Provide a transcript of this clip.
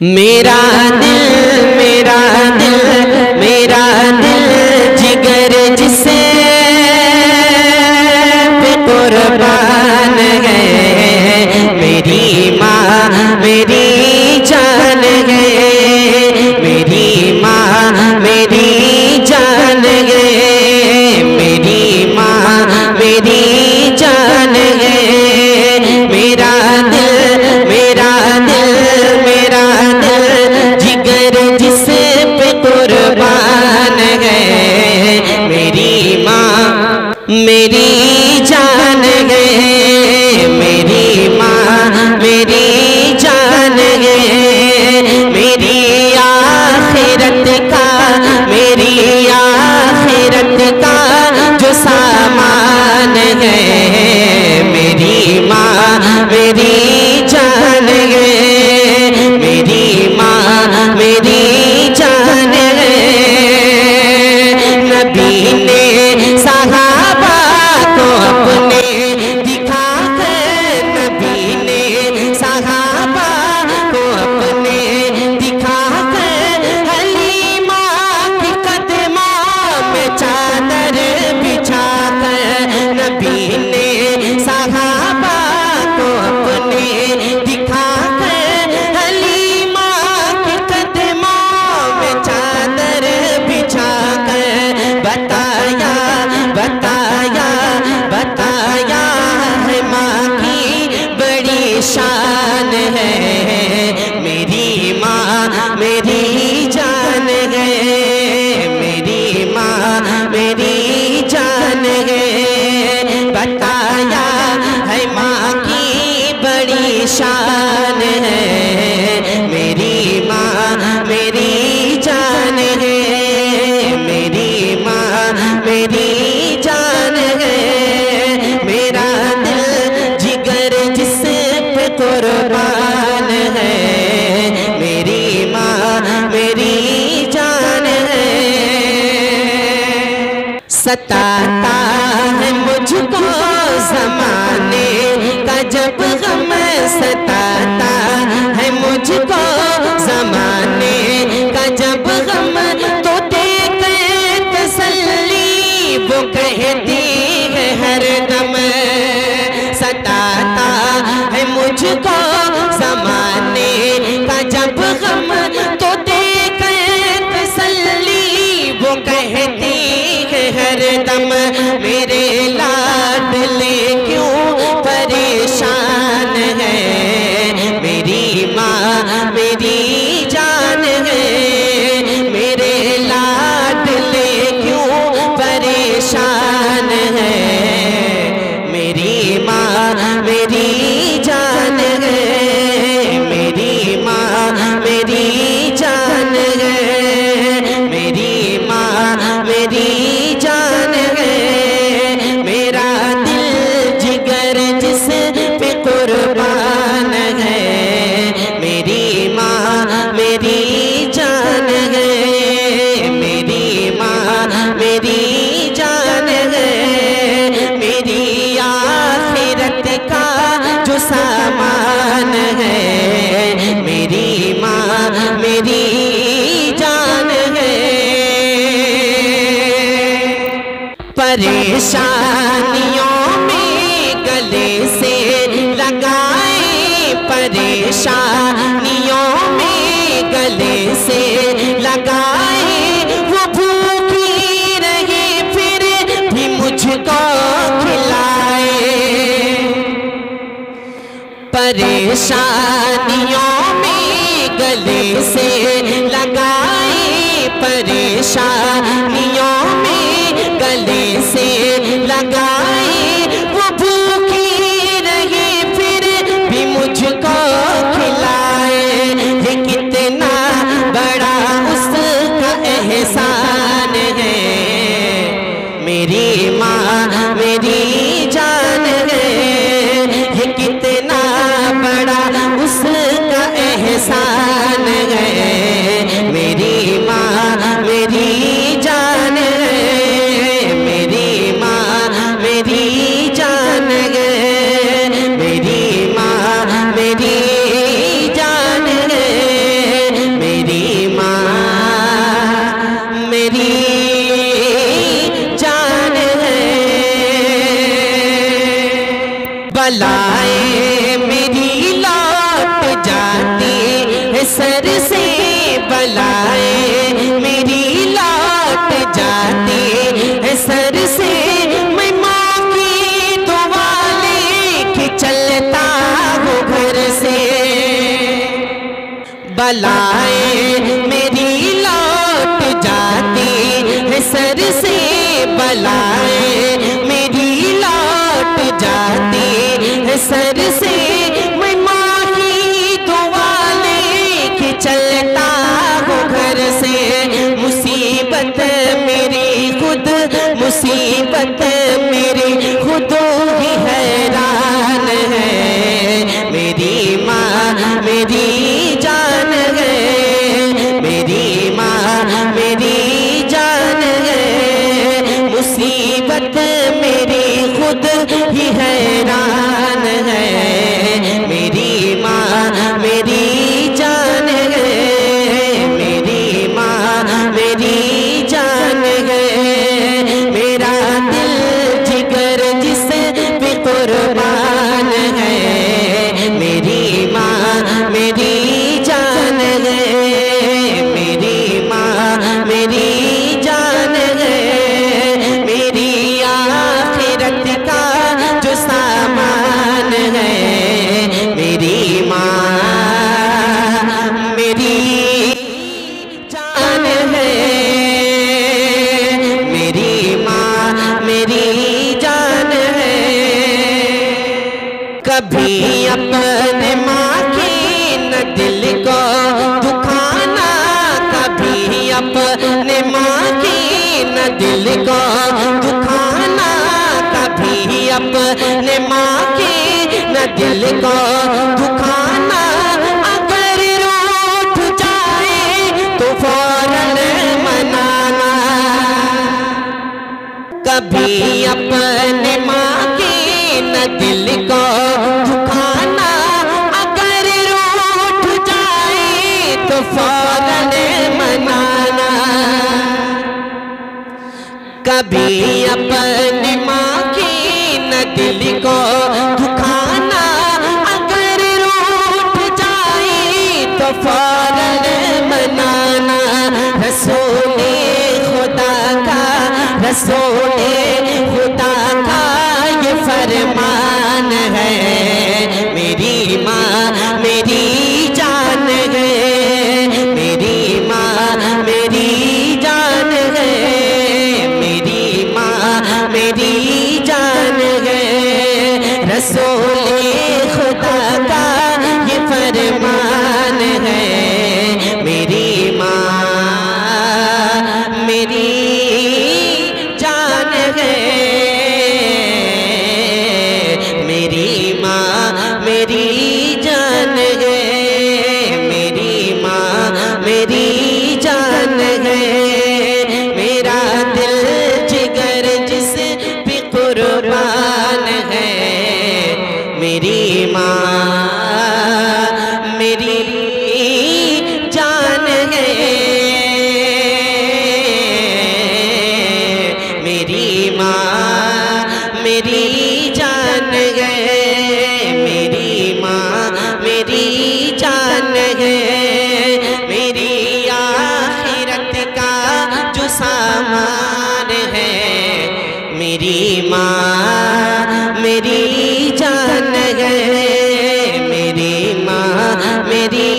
मेरा दिल मेरा दिल मेरा दिल जिगर जिसे कुर्बान है। मेरी माँ मेरी जान है, मेरी माँ मेरी जान है, मेरी माँ मेरी जान है। मेरा दिल मेरा दिल मेरा दिल जिगर जिस पे कुर्बान है। मेरी माँ मेरी जान है, मेरी माँ मेरी जान है। मेरी आखिरत का मेरी आखिरत का जो सामान है। मेरी माँ मेरी जान है, मेरी माँ मेरी जान है। नबी ने सहाबा को अपने दिखा कर, नबी ने सहाबा को अपने दिखा कर हलीमा की कदमों में चादर बिछा कर। नबी ने सहाबा को अपने दिखा कर हलीमा की कदमों में चादर बिछा कर बताया बताया बताया है माँ की बड़ी शान है। मेरी माँ मेरी जान है, मेरी माँ मेरी जान है। बताया है माँ की बड़ी शान है। मेरी माँ मेरी जान है, मेरी माँ मेरी जान है। मेरा दिल जिगर जिस पे कुर्बान है। मेरी माँ मेरी जान है। सताता है मुझको ज़माने का जब गम, सताता है मुझको ज़माने का जब गम। तो देते तसल्ली वो कहती है हर दम। सताता है मुझको ज़माने का जब गम, तो देते तसल्ली वो कहती है हर दम। मेरे लाडले क्यों परेशान है। मेरी माँ मेरी जान है, मेरे लाडले क्यों परेशान है। मेरी माँ मेरी जान है, मेरी माँ मेरी जान है। मेरी माँ मेरी जान है। मेरा दिल जिगर जिस पे कुर्बान है। मेरी माँ मेरी जान है, मेरी माँ मेरी जान है। मेरी आखिरत का जो सामान है। मेरी माँ मेरी जान है। परेशानियों में गले से लगाए, परेशानियों में गले से लगाए। वो भूखी रहे फिर भी मुझको खिलाए। परेशानियों में गले से लगाए, परेशानियों में गले से लगाए। वो भूखी रहे फिर भी मुझको खिलाए। ये कितना बड़ा उसका एहसान है। मेरी माँ मेरी जान है। ये कितना बड़ा उसका सर से बलाए मेरी लौट जाती है सर से। मैं माँ की दुआ लेके चलता हूँ घर से। बलाए मेरी लौट जाती है सर से, बलाए मेरी लौट जाती है सर से। मैं माँ की दुआ लेके चलता हूँ घर से। मुसीबत मेरी खुद, मुसीबत मेरी खुद ही हैरान है। मेरी माँ मेरी जान है, मेरी माँ मेरी जान है। मुसीबत मेरी खुद ही हैरान है। मेरी माँ मेरी जान है, मेरी माँ मेरी जान है। मेरा दिल जिगर जिस पे कुर्बान है। मेरी माँ मेरी जान है, मेरी माँ मेरी जान है। मेरी आखिरत का जो सामान है। मेरी माँ मेरी जान है, मेरी माँ मेरी जान है। कभी अपने माँ के न दिल को दुखाना, कभी अपने माँ के न दिल को दुखाना, कभी अपने माँ के न दिल को दुखाना। अगर रूठ जाए तो फौरन मनाना। कभी अपने माँ के न दिल को दुखाना, अगर रूठ जाए तो फौरन मनाना। कभी अपने माँ के न दिल को दुखाना, अगर रूठ जाए तो फौरन मनाना। रसूले खुदा का, रसूले खुदा का ये फरमान है। मेरी माँ मेरी जान है, मेरी माँ मेरी जान है। मेरी माँ मेरी जान है। रसूले खुदा का ये फरमान है। मेरी माँ मेरी जान है, मेरी माँ मेरी जान है। मेरी माँ मेरी जान है। मेरा दिल जिगर जिस पे कुर्बान है। मेरी माँ मेरी जान है, मेरी माँ मेरी जान है। मेरी माँ मेरी जान है। मेरी आखिरत का जो सामान है। मेरी माँ मेरी जान है, मेरी माँ मेरी